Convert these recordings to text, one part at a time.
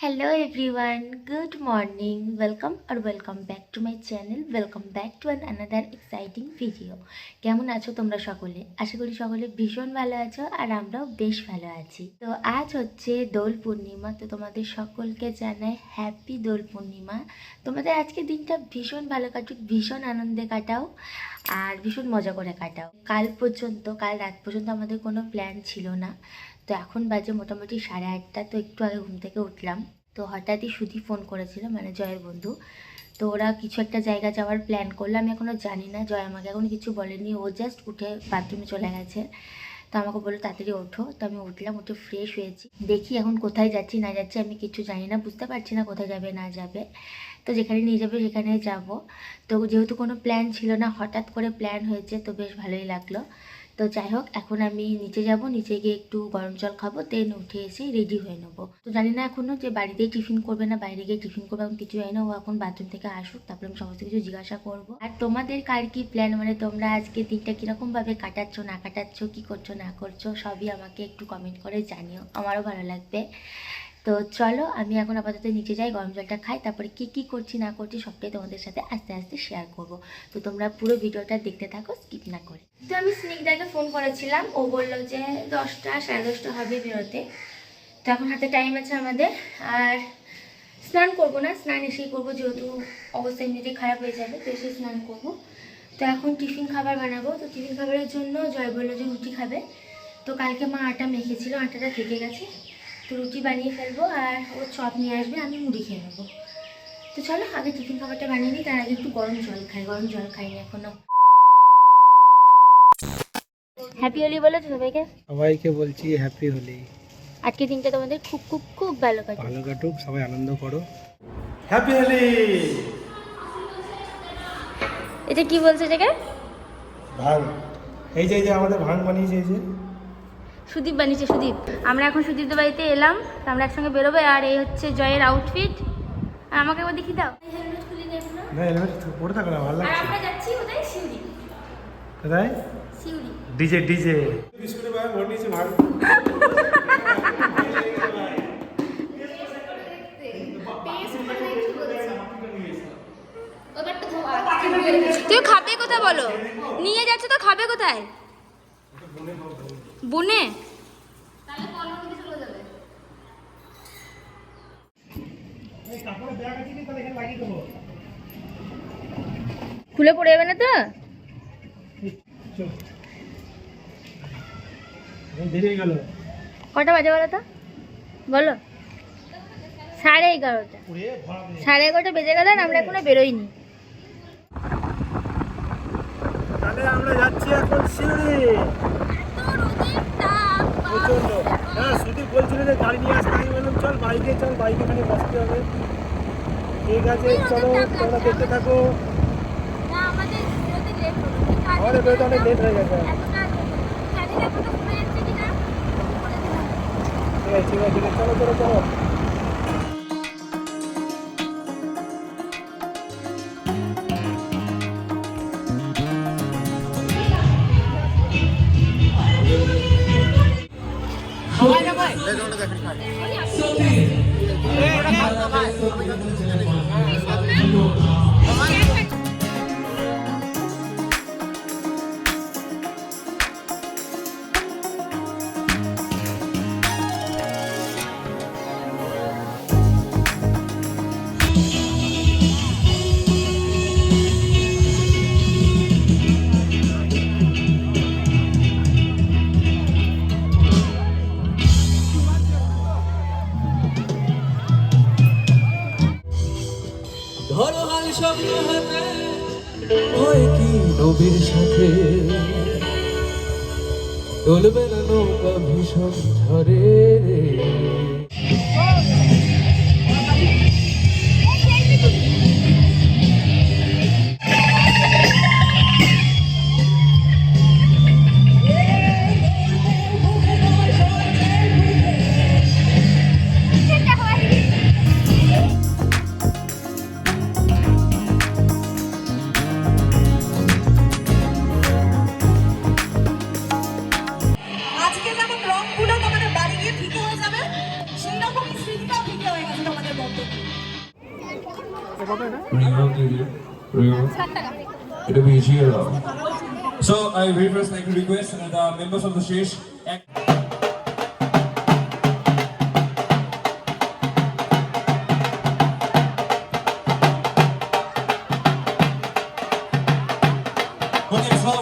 Hello everyone, good morning. Welcome back to my channel. Welcome back to another exciting video. কেমন আছো তোমরা সকলে? আশা করি সকলে ভীষণ ভালো আছো আর আমরাও বেশ ভালো আছি। তো আজ হচ্ছে দোল পূর্ণিমা, তো তোমাদের সকলকে জানাই হ্যাপি দোল পূর্ণিমা। তোমাদের আজকে দিনটা ভীষণ ভালো কাটুক, ভীষণ আনন্দে কাটাও আর ভীষণ মজা করে কাটাও। কাল রাত পর্যন্ত আমাদের কোনো প্ল্যান ছিল না। তো এখন বাজে মোটামুটি 8:30। তো একটু আগে ঘুম থেকে উঠলাম, তো হঠাৎই সুধি ফোন করেছিল, মানে জয়ের বন্ধু। তো ওরা কিছু একটা জায়গা যাওয়ার প্ল্যান করলো, আমি এখনও জানি না। জয় আমাকে এখন কিছু বলেনি, ও জাস্ট উঠে বাথরুমে চলে গেছে। তো আমাকে বললো তাড়াতাড়ি ওঠো। তো আমি উঠলাম, উঠে ফ্রেশ হয়েছি। দেখি এখন কোথায় যাচ্ছি না যাচ্ছি আমি কিছু জানি না, বুঝতে পারছি না কোথায় যাবে না যাবে। তো যেখানে নিয়ে যাবে সেখানে যাব। তো যেহেতু কোনো প্ল্যান ছিল না, হঠাৎ করে প্ল্যান হয়েছে, তো বেশ ভালোই লাগলো। তো যাই হোক, এখন আমি নিচে যাব, নিচে গিয়ে একটু গরম জল খাবো, দেন উঠে এসে রেডি হয়ে নেবো। তো জানি না এখনও যে বাড়িতেই টিফিন করবে না বাইরে গিয়ে টিফিন করবে, এখন কিছু জানি না। ও এখন বাথরুম থেকে আসুক, তারপরে আমি সমস্ত কিছু জিজ্ঞাসা করবো। আর তোমাদের কার কি প্ল্যান, মানে তোমরা আজকে দিনটা কীরকমভাবে কাটাচ্ছ না কাটাচ্ছ, কী করছো না করছো, সবই আমাকে একটু কমেন্ট করে জানিও, আমারও ভালো লাগবে। তো চলো আমি এখন আপাতত নিচে যাই, গরম জলটা খাই, তারপরে কি করছি না করছি সবটাই তোমাদের সাথে আস্তে আস্তে শেয়ার করব। তো তোমরা পুরো ভিডিওটা দেখতে থাকো, স্কিপ না করে। তো আমি স্নিগ্ধাকে ফোন করেছিলাম, ও বললো যে 10টা 10:30 হবে বেরোতে। তো এখন হাতে টাইম আছে আমাদের। আর স্নান করবো না, স্নান এসেই করবো, যেহেতু অবস্থা এমনিতেই খারাপ হয়ে যাবে, তো এসে স্নান করবো। তো এখন টিফিন খাবার বানাবো। তো টিফিন খাবারের জন্য জয় বললো যে রুটি খাবে। তো কালকে মা আটা মেখেছিল, আটাটা থেকে গেছে, তো রুটি বানিয়ে ফেলবো আর ও চপ নিয়ে আসবে, আমি মুড়ি খেয়ে নেবো। তো চলো আগে টিফিন খাবারটা বানিয়ে নিই, তার আগে একটু গরম জল খাইনি এখনো। হ্যাপি হোলি বলো তো সবাইকে। সবাইকে বলছি হ্যাপি হোলি। আজকে দিনটা তোমাদের খুব খুব খুব ভালো কাটুক, সবাই আনন্দ করো। হ্যাপি হোলি। এটা কি বলছে জায়গা? ভাং। এই যে আমাদের ভাং বানিয়েছে, এই যে সুদীপ বানিয়েছে। সুদীপ, আমরা এখন সুদীপদের বাড়িতে এলাম, তো আমরা একসঙ্গে বেরোবো। আর এই হচ্ছে জয়ের আউটফিট, আর আমাকে একবার দেখিয়ে দাও। হেলমেট খুলে নেব না, না হেলমেট পরে থাকো না, ভালো আর লাগছে। আমরা যাচ্ছি কোথায়? শিউরি। কোথায়? শিউরি। ডিজে বিস্কুটের ভাই ভোট নিয়েছে ভাগ। তুই খাবে কোথায় বলো? নিয়ে যাচ্ছে তো খাবে কোথায়? বনে? খুলে পড়ে যাবে না তো? কটা বাজে বলো তো, বলো। 11:30। 11:30 বেজে গেল, আমরা এখনো বেরোইনি। তাহলে আমরা যাচ্ছি এখন শিউরি। প্রচন্ড। হ্যাঁ, সুদীপ বলছিল যে গাড়ি নিয়ে আসতে, আমি বললাম চল বাইকে এখানে বসতে হবে। ঠিক আছে চলো, তোমরা দেখতে থাকো। আমাদের বেরোতে অনেক লেট হয়ে গেছে। ঠিক আছে চলো। ধরো হাল স্বপ্ন হাতে, হয় কি নবীর সাথে দোলবে না নৌকা ভীষণ ঝরে রে। Rio, Rio. It'll be zero. So I very first like to request the members of the stage. Okay, so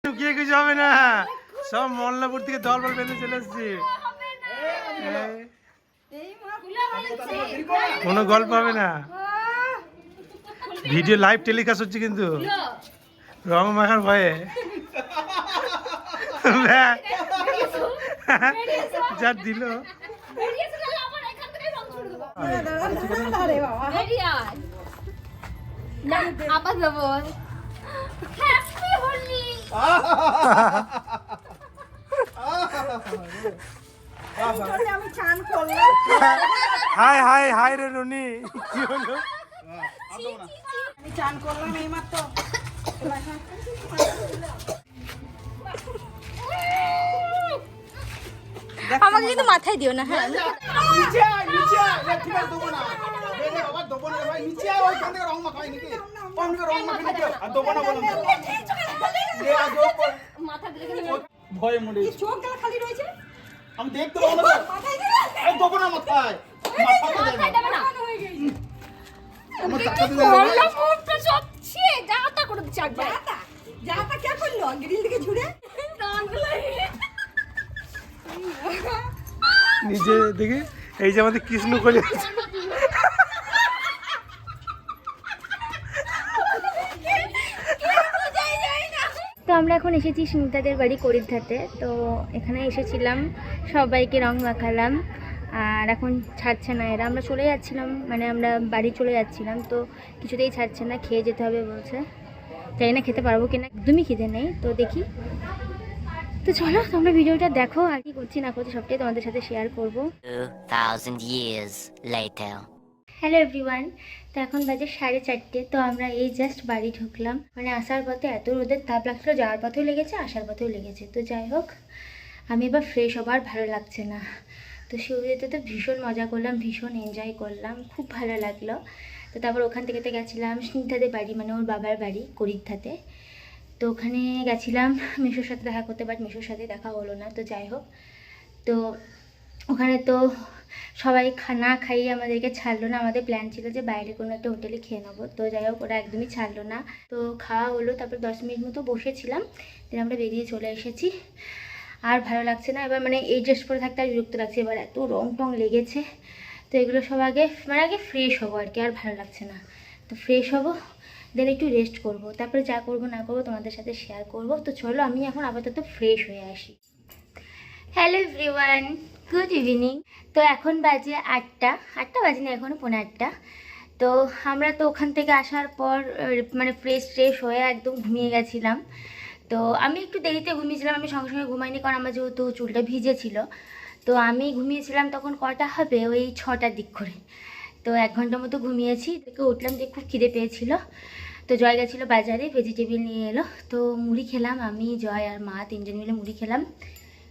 লুকিয়ে কিছু হবে না, সব মল্লাপুর থেকে দল বল বেঁধে চলে এসছি। কোনো গল্প হবে না, ভিডিও লাইভ টেলিকাস্ট হচ্ছে কিন্তু রং মাখার ভয়ে যা দিল। হাই হাই হাই রে রনি, কি হলো? আমি চান করলাম এইমাত্র। আমাকে কিন্তু মাথায় দিও না। হ্যাঁ নিচে আয়, নিচে আয়। ঠিক আছে, দেবো না। বেরে বাবা, দেবো না রে ভাই। নিচে আয়, ওইখান থেকে রং মাখাই নাকি? ওখান থেকে রং মাখাই নাকি? আর দেবো না বললাম তো। দে, আজ ও ভয়ে মুড়ে। চোখ গেল খালি রয়েছে। আমি দেখতে পাবো না তো। আরে দেবো না মাথায়। মাথায় দেবে না। আমার টাকা দিলে বললাম মুখটা সব ছে যাতা করে দিচ্ছে একবার। যাতা কে করলো? গ্রিল থেকে ঝুড়ে নিজে দেখে এই যে আমাদের কৃষ্ণ কলি তো আমরা এখন এসেছি সুমিতাদের বাড়ি করিরধাতে। তো এখানে এসেছিলাম, সবাইকে রং মাখালাম, আর এখন ছাড়ছে না এরা। আমরা চলে যাচ্ছিলাম, মানে আমরা বাড়ি চলে যাচ্ছিলাম, তো কিছুতেই ছাড়ছে না, খেয়ে যেতে হবে বলছে। জানি না খেতে পারবো কিনা, একদমই খিদে নেই। তো দেখি, তো চলো তোমরা ভিডিওটা দেখো, আর কি করছি না করছি সবটাই তোমাদের সাথে শেয়ার করবো। 2000 years later. হ্যালো এভরিওয়ান, তো এখন বাজে 4:30। তো আমরা এই জাস্ট বাড়ি ঢুকলাম, মানে আসার পথে এত রোদের তাপ লাগছিলো, যাওয়ার পথেও লেগেছে আসার পথেও লেগেছে। তো যাই হোক, আমি এবার ফ্রেশ হবার ভালো লাগছে না। তো শিউরিতে তো ভীষণ মজা করলাম, ভীষণ এনজয় করলাম, খুব ভালো লাগলো। তো তারপর ওখান থেকে তো গেছিলাম স্নিগ্ধাদের বাড়ি, মানে ওর বাবার বাড়ি করিরধাতে। তো ওখানে গেছিলাম মিশোর সাথে দেখা করতে, বাট মিশোর সাথে দেখা হলো না। তো যাই হোক, তো ওখানে তো সবাই খানা খাইয়ে আমাদেরকে ছাড়লো না। আমাদের প্ল্যান ছিল যে বাইরে কোনো একটা হোটেলে খেয়ে নেবো, তো যাই হোক ওরা একদমই ছাড়লো না। তো খাওয়া হলো, তারপর 10 মিনিট মতো বসেছিলাম, দিয়ে আমরা বেরিয়ে চলে এসেছি। আর ভালো লাগছে না এবার, মানে এই ড্রেস পরে থাকতে আর বিরক্ত লাগছে, এবার এত রং টং লেগেছে। তো এগুলো সব আগে ফ্রেশ হবো আর কি, আর ভালো লাগছে না। তো ফ্রেশ হবো, দেন একটু রেস্ট করব, তারপরে যা করব না করবো তোমাদের সাথে শেয়ার করব। তো চলো আমি এখন আপাতত ফ্রেশ হয়ে আসি। Hello everyone, good evening. তো এখন বাজে 8টা বাজে না, এখনও 8:45। তো আমরা তো ওখান থেকে আসার পর মানে ফ্রেশ হয়ে একদম ঘুমিয়ে গেছিলাম। তো আমি একটু দেরিতে ঘুমিয়েছিলাম, আমি সঙ্গে সঙ্গে ঘুমাইনি, কারণ আমার যেহেতু চুলটা ভিজে ছিল। তো আমি ঘুমিয়েছিলাম তখন কটা হবে, ওই 6টার দিক করে। তো 1 ঘন্টার মতো ঘুমিয়েছি, থেকে উঠলাম যে খুব খিদে পেয়েছিল। তো জয় গেছিলো বাজারে, ভেজিটেবিল নিয়ে এলো। তো মুড়ি খেলাম, আমি জয় আর মা 3জন মিলে মুড়ি খেলাম।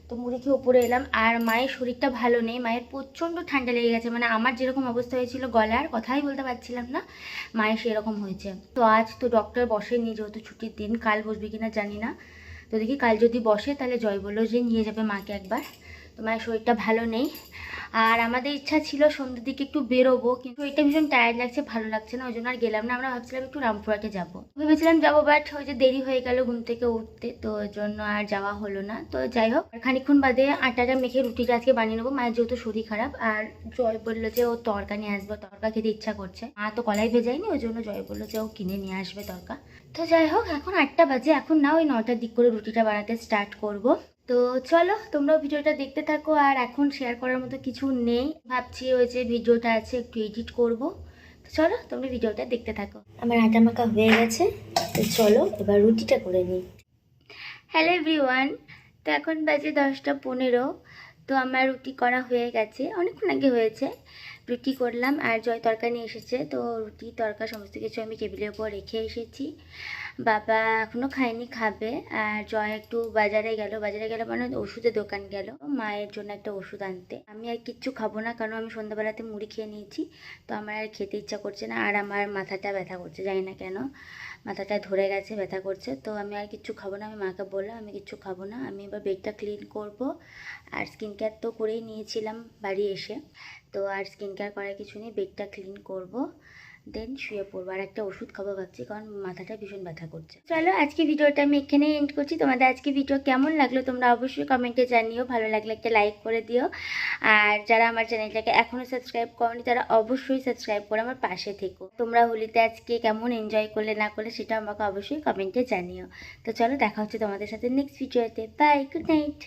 তো মুড়ি খেয়ে উপরে এলাম। আর মায়ের শরীরটা ভালো নেই, মায়ের প্রচণ্ড ঠান্ডা লেগে গেছে, মানে আমার যেরকম অবস্থা হয়েছিল গলার কথাই বলতে পারছিলাম না, মায়ের সেরকম হয়েছে। তো আজ তো ডক্টর বসেনি, যেহেতু ছুটির দিন, কাল বসবে কিনা জানি না। তো দেখি কাল যদি বসে তাহলে জয় বললো যে নিয়ে যাবে মাকে একবার। তো মায়ের শরীরটা ভালো নেই। আর আমাদের ইচ্ছা ছিল সন্ধ্যের দিকে একটু বেরোবো, কিন্তু এটা ভীষণ টায়ার্ড লাগছে, ভালো লাগছে না, ওই জন্য আর গেলাম না। আমরা ভাবছিলাম একটু রামপুরহাটে যাবো, ভেবেছিলাম যাবো, বাট ওই যে দেরি হয়ে গেল ঘুম থেকে উঠতে, তো ওই জন্য আর যাওয়া হলো না। তো যাই হোক, খানিকক্ষণ বাদে আটাটা মেখে রুটিটা আজকে বানিয়ে নেবো। মায়ের যেহেতু শরীর খারাপ, আর জয় বললো যে ও তরকা নিয়ে আসবে, তরকা খেতে ইচ্ছা করছে। মা তো কলাই ভেজায়নি, ওই জন্য জয় বললো যে ও কিনে নিয়ে আসবে তরকা। তো যাই হোক, এখন 8টা বাজে, এখন না ওই 9টার দিক করে রুটিটা বানাতে স্টার্ট করবো। তো চলো তোমরাও ভিডিওটা দেখতে থাকো। আর এখন শেয়ার করার মতো কিছু নেই, ভাবছি ওই যে ভিডিওটা আছে একটু এডিট করব। তো চলো তোমরা ভিডিওটা দেখতে থাকো। আমার আটা মাখা হয়ে গেছে, তো চলো এবার রুটিটা করে নিই। হ্যালো এভরিওয়ান, তো এখন বাজে 10টা 15। তো আমার রুটি করা হয়ে গেছে, অনেকক্ষণ আগে হয়েছে। রুটি করলাম আর জয় তরকা নিয়ে এসেছে। তো রুটি তরকা সমস্ত কিছু আমি টেবিলের উপর রেখে এসেছি। বাবা এখনও খায়নি, খাবে। আর জয় একটু বাজারে গেল মানে ওষুধের দোকান গেল মায়ের জন্য একটা ওষুধ আনতে। আমি আর কিচ্ছু খাবো না, কারণ আমি সন্ধ্যাবেলাতে মুড়ি খেয়ে নিয়েছি। তো আমার আর খেতে ইচ্ছা করছে না, আর আমার মাথাটা ব্যথা করছে, জানি না কেন মাথাটা ধরে গেছে, ব্যথা করছে। তো আমি আর কিচ্ছু খাবো না, আমি মাকে বললাম আমি কিচ্ছু খাবো না, আমি এবার বেডটা ক্লিন করব। আর স্কিন কেয়ার তো করেই নিয়েছিলাম বাড়ি এসে, তো আর স্কিন কেয়ার করার কিছু নেই, বেডটা ক্লিন করব, দেন শুয়ে পড়বো। আর একটা ওষুধ খাবো ভাবছি, কারণ মাথাটা ভীষণ ব্যথা করছে। চলো আজকে ভিডিওটা আমি এখানেই এন্ড করছি। তোমাদের আজকে ভিডিও কেমন লাগলো তোমরা অবশ্যই কমেন্টে জানিও, ভালো লাগলে একটা লাইক করে দিও। আর যারা আমার চ্যানেলটাকে এখনও সাবস্ক্রাইব করনি তারা অবশ্যই সাবস্ক্রাইব করে আমার পাশে থেকো। তোমরা হোলিতে আজকে কেমন এনজয় করলে না করলে সেটা আমাকে অবশ্যই কমেন্টে জানিও। তো চলো দেখা হচ্ছে তোমাদের সাথে নেক্সট ভিডিওতে। Bye, good night.